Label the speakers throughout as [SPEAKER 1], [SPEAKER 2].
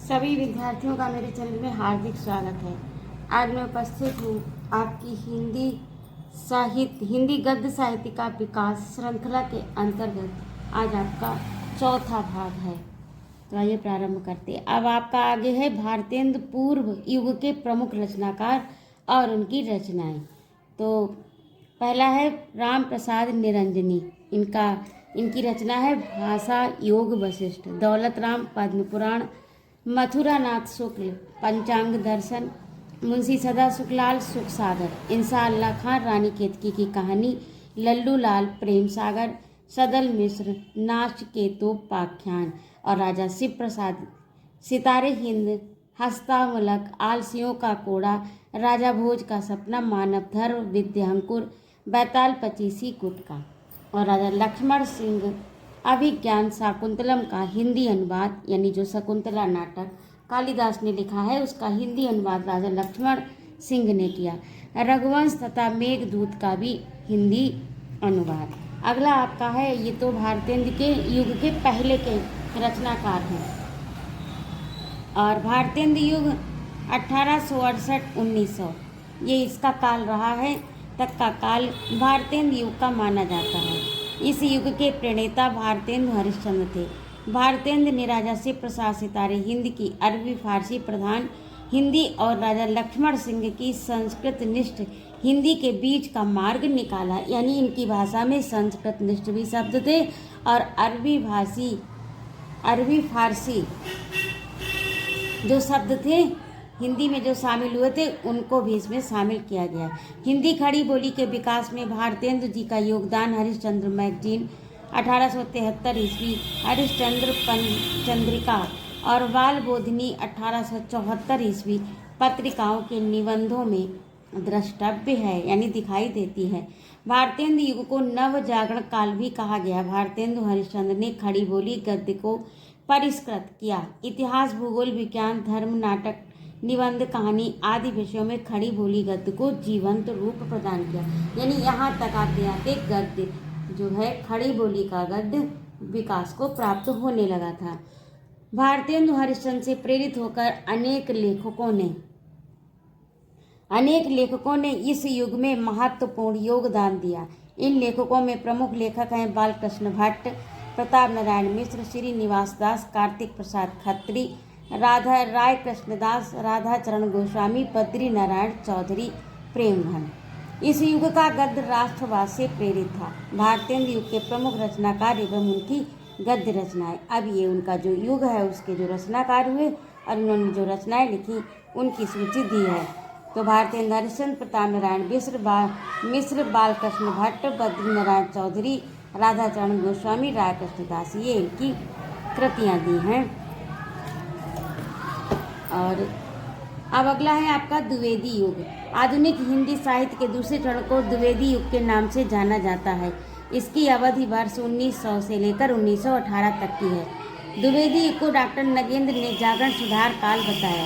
[SPEAKER 1] सभी विद्यार्थियों का मेरे चैनल में हार्दिक स्वागत है। आज मैं उपस्थित हूँ आपकी हिंदी गद्य साहित्य का विकास श्रृंखला के अंतर्गत। आज आपका चौथा भाग है, तो आइए प्रारंभ करते हैं। अब आपका आगे है भारतेंदु पूर्व युग के प्रमुख रचनाकार और उनकी रचनाएं। तो पहला है राम प्रसाद निरंजनी। इनकी रचना है भाषा योग वशिष्ठ, दौलत राम पद्म पुराण, मथुरा नाथ शुक्ल पंचांग दर्शन, मुंशी सदा सुखलाल सुख सागर, इंसा अल्लाह खान रानी केतकी की कहानी, लल्लू लाल प्रेम सागर, सदल मिश्र नाच केतोपाख्यान और राजा शिव प्रसाद सितारे हिंद, हस्तामलक, आलसियों का कोड़ा, राजा भोज का सपना, मानव धर्म, विद्यांकुर, बैताल पचीसी गुटका और राजा लक्ष्मण सिंह अभिज्ञान शाकुंतलम का हिंदी अनुवाद, यानी जो शकुंतला नाटक कालिदास ने लिखा है उसका हिंदी अनुवाद राजा लक्ष्मण सिंह ने किया। रघुवंश तथा मेघदूत का भी हिंदी अनुवाद। अगला आपका है, ये तो भारतेंदु के युग के पहले के रचनाकार हैं और भारतेंदु युग 1868-1900 ये इसका काल रहा है, तक का काल भारतेंदु युग का माना जाता है। इस युग के प्रणेता भारतेंदु हरिश्चंद्र थे। भारतेंदु ने राजा शिव प्रसाद सितारे हिंद की अरबी फारसी प्रधान हिंदी और राजा लक्ष्मण सिंह की संस्कृत निष्ठ हिंदी के बीच का मार्ग निकाला, यानी इनकी भाषा में संस्कृत निष्ठ भी शब्द थे और अरबी फारसी जो शब्द थे हिंदी में जो शामिल हुए थे उनको भी इसमें शामिल किया गया। हिंदी खड़ी बोली के विकास में भारतेंदु जी का योगदान हरिश्चंद्र मैगजीन 1873 ईस्वी, हरिश्चंद्र पंचंद्रिका और बाल बोधिनी 1874 ईस्वी पत्रिकाओं के निबंधों में द्रष्टव्य है, यानी दिखाई देती है। भारतेंदु युग को नव जागरण काल भी कहा गया। भारतेंदु हरिश्चंद्र ने खड़ी बोली गद्य को परिष्कृत किया। इतिहास, भूगोल, विज्ञान, धर्म, नाटक, निबंध, कहानी आदि विषयों में खड़ी बोली गद्य को जीवंत रूप प्रदान किया, यानी यहाँ तक आते आते गद्य जो है खड़ी बोली का गद्य विकास को प्राप्त होने लगा था। भारतेंदु हरिश्चंद्र से प्रेरित होकर अनेक लेखकों ने इस युग में महत्वपूर्ण योगदान दिया। इन लेखकों में प्रमुख लेखक हैं बालकृष्ण भट्ट, प्रताप नारायण मिश्र, श्रीनिवास दास, कार्तिक प्रसाद खत्री, राधा राय कृष्णदास, राधा चरण गोस्वामी, बद्री नारायण चौधरी, प्रेमधन। इस युग का गद्य राष्ट्रवाद से प्रेरित था। भारतेंदु युग के प्रमुख रचनाकार एवं उनकी गद्य रचनाएं। अब ये उनका जो युग है उसके जो रचनाकार हुए और उन्होंने जो रचनाएं लिखी उनकी सूची दी है। तो भारतेंदु हरिश्चंद्र, प्रताप नारायण मिश्र, बालकृष्ण भट्ट, बद्री नारायण चौधरी, राधा चरण गोस्वामी, राय कृष्णदास, ये इनकी कृतियाँ दी हैं। और अब अगला है आपका द्विवेदी युग। आधुनिक हिंदी साहित्य के दूसरे चरण को द्विवेदी युग के नाम से जाना जाता है। इसकी अवधि वर्ष 1900 से लेकर 1918 तक की है। द्विवेदी युग को डॉक्टर नगेंद्र ने जागरण सुधार काल बताया।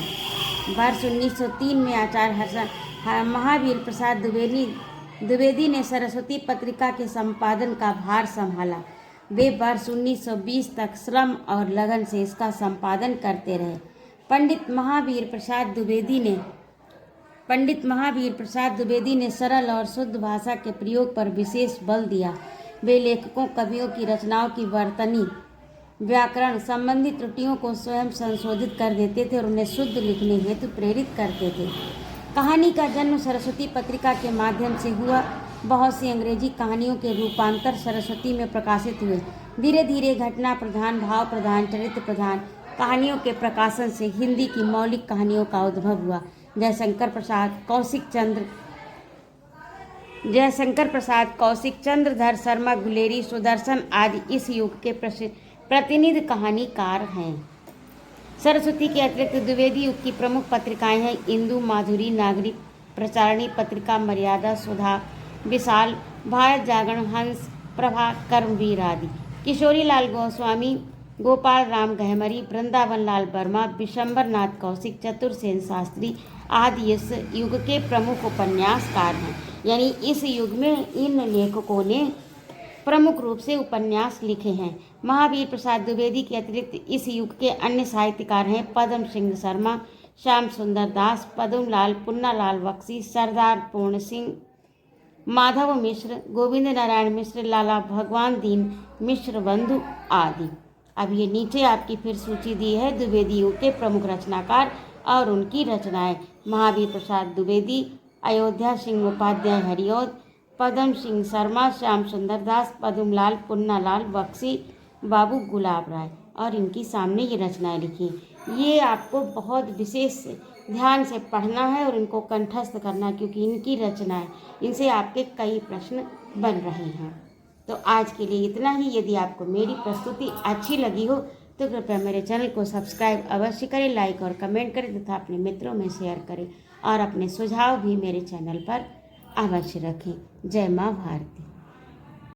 [SPEAKER 1] वर्ष 1903 में आचार्य महावीर प्रसाद द्विवेदी ने सरस्वती पत्रिका के संपादन का भार संभाला। वे वर्ष 1920 तक श्रम और लगन से इसका संपादन करते रहे। पंडित महावीर प्रसाद द्विवेदी ने सरल और शुद्ध भाषा के प्रयोग पर विशेष बल दिया। वे लेखकों, कवियों की रचनाओं की वर्तनी, व्याकरण संबंधी त्रुटियों को स्वयं संशोधित कर देते थे और उन्हें शुद्ध लिखने हेतु प्रेरित करते थे। कहानी का जन्म सरस्वती पत्रिका के माध्यम से हुआ। बहुत सी अंग्रेजी कहानियों के रूपांतर सरस्वती में प्रकाशित हुए। धीरे धीरे घटना प्रधान, भाव प्रधान, चरित्र प्रधान कहानियों के प्रकाशन से हिंदी की मौलिक कहानियों का उद्भव हुआ। जयशंकर प्रसाद, कौशिक चंद्र, धर शर्मा, गुलेरी, सुदर्शन आदि इस युग के प्रतिनिधि कहानीकार हैं। सरस्वती के अतिरिक्त द्विवेदी युग की प्रमुख पत्रिकाएं हैं इंदु, माधुरी, नागरिक, प्रचारणी पत्रिका, मर्यादा, सुधा, विशाल, भारत जागरण, हंस, प्रभा, कर्मवीर आदि। किशोरी लाल गोस्वामी, गोपाल राम गहमरी, वृंदावन लाल वर्मा, विशंबर नाथ कौशिक, चतुरसेन शास्त्री आदि इस युग के प्रमुख उपन्यासकार हैं। यानी इस युग में इन लेखकों ने प्रमुख रूप से उपन्यास लिखे हैं। महावीर प्रसाद द्विवेदी के अतिरिक्त इस युग के अन्य साहित्यकार हैं पद्म सिंह शर्मा, श्याम सुंदर दास, पद्मलाल, पुन्नालाल बख्शी, सरदार पूर्ण सिंह, माधव मिश्र, गोविंद नारायण मिश्र, लाला भगवान दीन मिश्र बंधु आदि। अब ये नीचे आपकी फिर सूची दी है द्विवेदी युग के प्रमुख रचनाकार और उनकी रचनाएं। महावीर प्रसाद द्विवेदी, अयोध्या सिंह उपाध्याय हरिऔध, पद्म सिंह शर्मा, श्याम सुंदर दास, पद्मलाल, पुन्नालाल बख्शी, बाबू गुलाब राय, और इनकी सामने ये रचनाएं लिखी। ये आपको बहुत विशेष ध्यान से पढ़ना है और इनको कंठस्थ करना, क्योंकि इनकी रचनाएं, इनसे आपके कई प्रश्न बन रहे हैं। तो आज के लिए इतना ही। यदि आपको मेरी प्रस्तुति अच्छी लगी हो तो कृपया मेरे चैनल को सब्सक्राइब अवश्य करें, लाइक और कमेंट करें तथा अपने मित्रों में शेयर करें और अपने सुझाव भी मेरे चैनल पर अवश्य रखें। जय माँ भारती।